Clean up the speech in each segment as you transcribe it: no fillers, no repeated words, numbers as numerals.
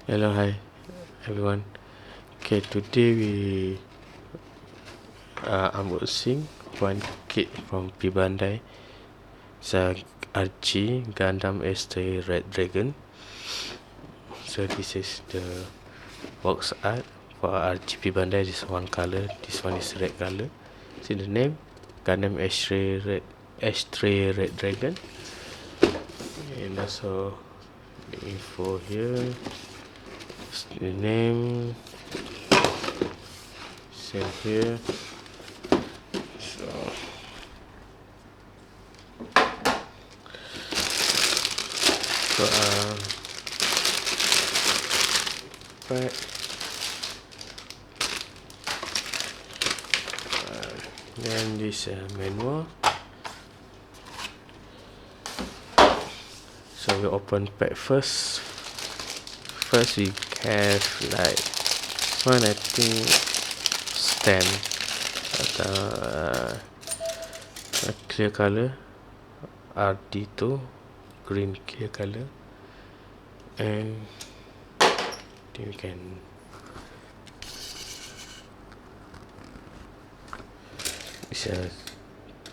Hello, hi everyone. Okay, today we unboxing one kit from P Bandai. It's a RG Gundam Astray Red Dragon. So this is the box art for RGP Bandai. This one color, this one is red color. See the name, Gundam Astray Red Dragon, and also the info here. The name, same here. So back, then this manual. So we open pack first. First we have like one, I think, stand atau a clear color RD2 green clear color, and you can it's a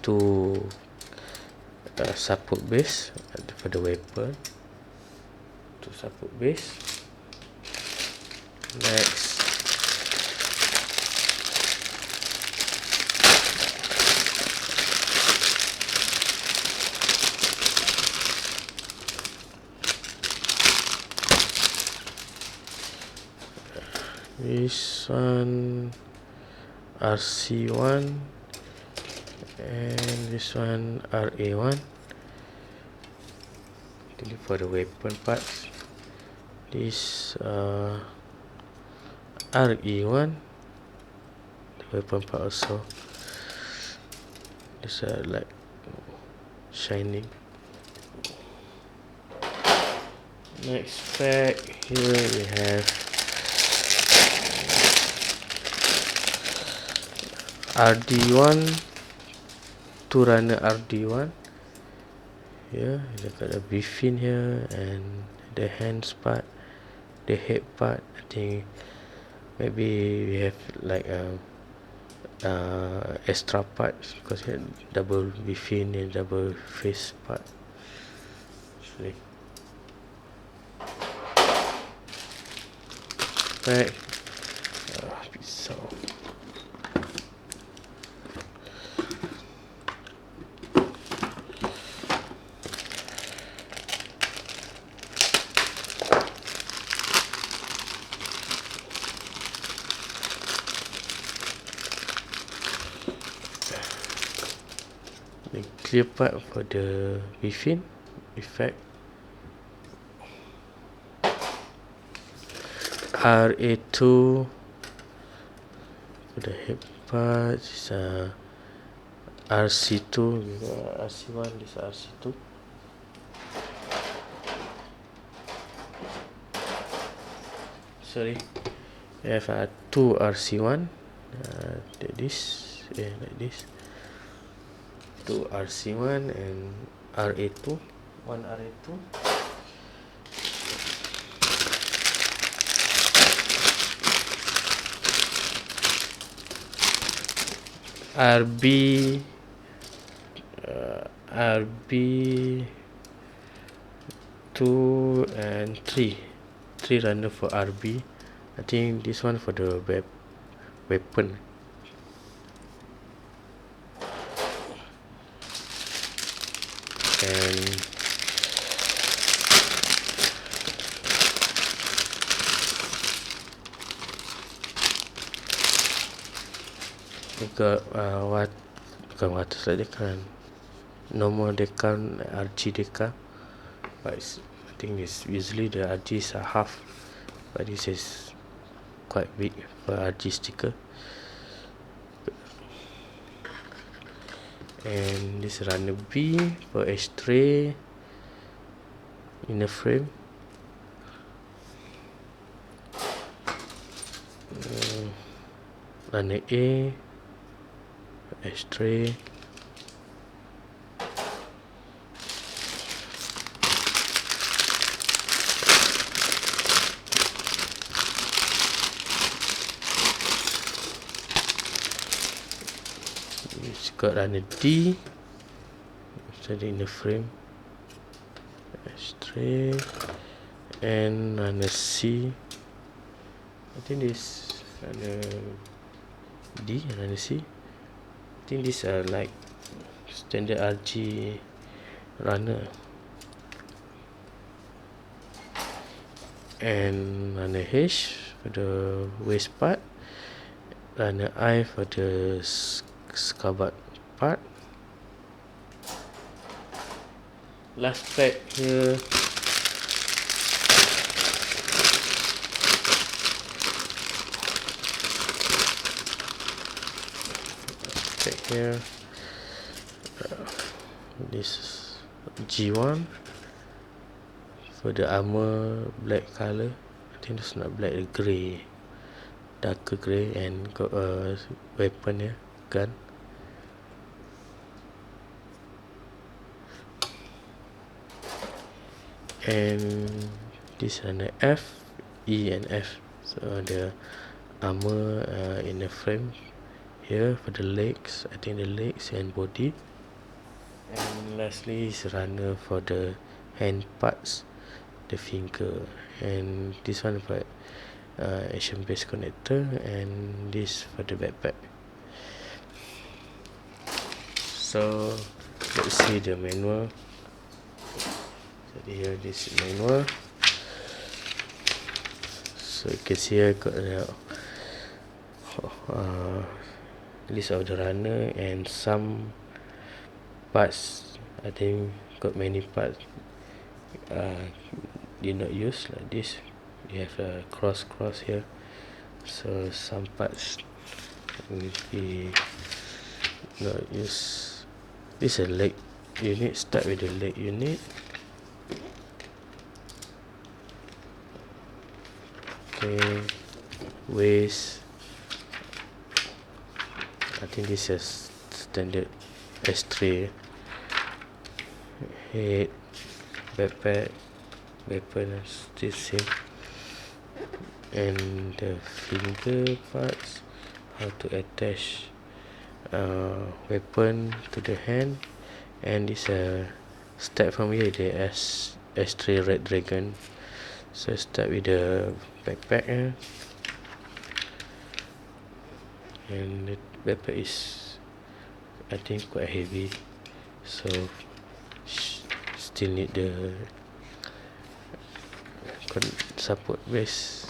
two support base for the weapon, two support base. Next, this one RC1 and this one RA1. For the weapon parts, this RE1, the weapon part also. This like shining. Next pack, here we have RD1, two runner RD1. Here, look at the beefin here and the hands part, the head part. I think maybe we have like extra parts because we had double beefin and double face part. Actually, back pisau. The clear part for the beefin effect. RA2 for the head part. This RC2, RC1, this RC2. Sorry, we have two RC1, like this, like this. Two RC1 and RA2, one RA2. RB 2 and 3 runner for RB. I think this one for the weapon. And we got bukan water slide decal, normal decal, RG decal, but I think this usually the RGs are half, but this is quite big for RG sticker. And this runner B for Astray inner frame. Runner A Astray. got runner D, study in the frame, Astray, and runner C. I think this runner D and runner C. I think these are like standard RG runner. And runner H for the waist part, runner I for the scabbard part. Last pack here, this is G1 for the armor, black color. I think it's not black, grey, darker grey, and got a weapon here, gun. And this runner F, E and F. So the armor in the frame here for the legs, I think the legs and body. And lastly is runner for the hand parts, the finger. And this one for action base connector, and this for the backpack. So let's see the manual. So here this manual. So you can see here got the list of the runner and some parts. I think got many parts did not use, like this. You have a cross here, so some parts will be not used. This is a leg unit. Start with the leg unit. Okay, waist. I think this is standard Astray. Head, backpack, weapon, still same. And the finger parts, how to attach weapon to the hand. And this start from here, the Astray Red Dragon. So start with the backpack, and the backpack is, I think, quite heavy, so still need the support base.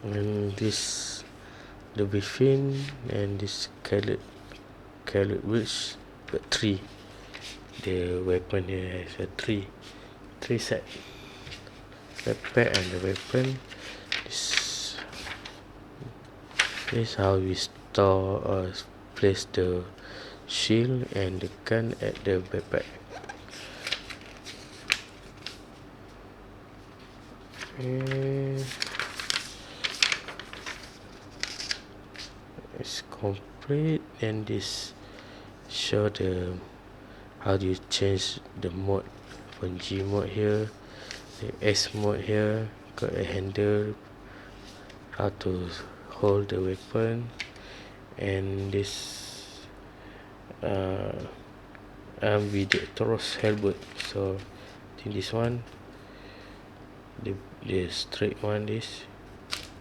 And this the fin, and this colored wheels, but 3. The weapon here has a 3 set. Backpack and the weapon. This is how we store or place the shield and the gun at the backpack. And it's complete. And this show the how do you change the mode from G mode here, the S mode here, got a handle, how to hold the weapon. And this ambidextrous helmet. So I think this one, the straight one, this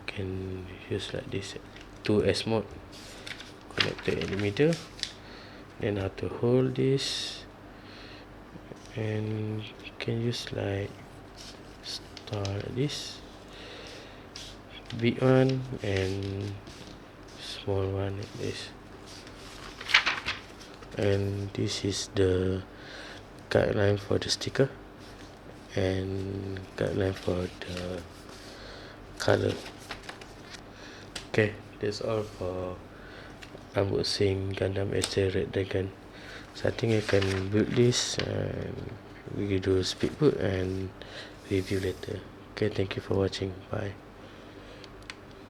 can use like this, 2S mode, connected in the middle. Then how to hold this, and you can use like star like this, big one and small one like this. And this is the guideline for the sticker and guideline for the color. Okay, that's all for unboxing Gundam Astray Red Dragon. So I think I can build this, and we will do speed boot and review later. Okay, thank you for watching. Bye.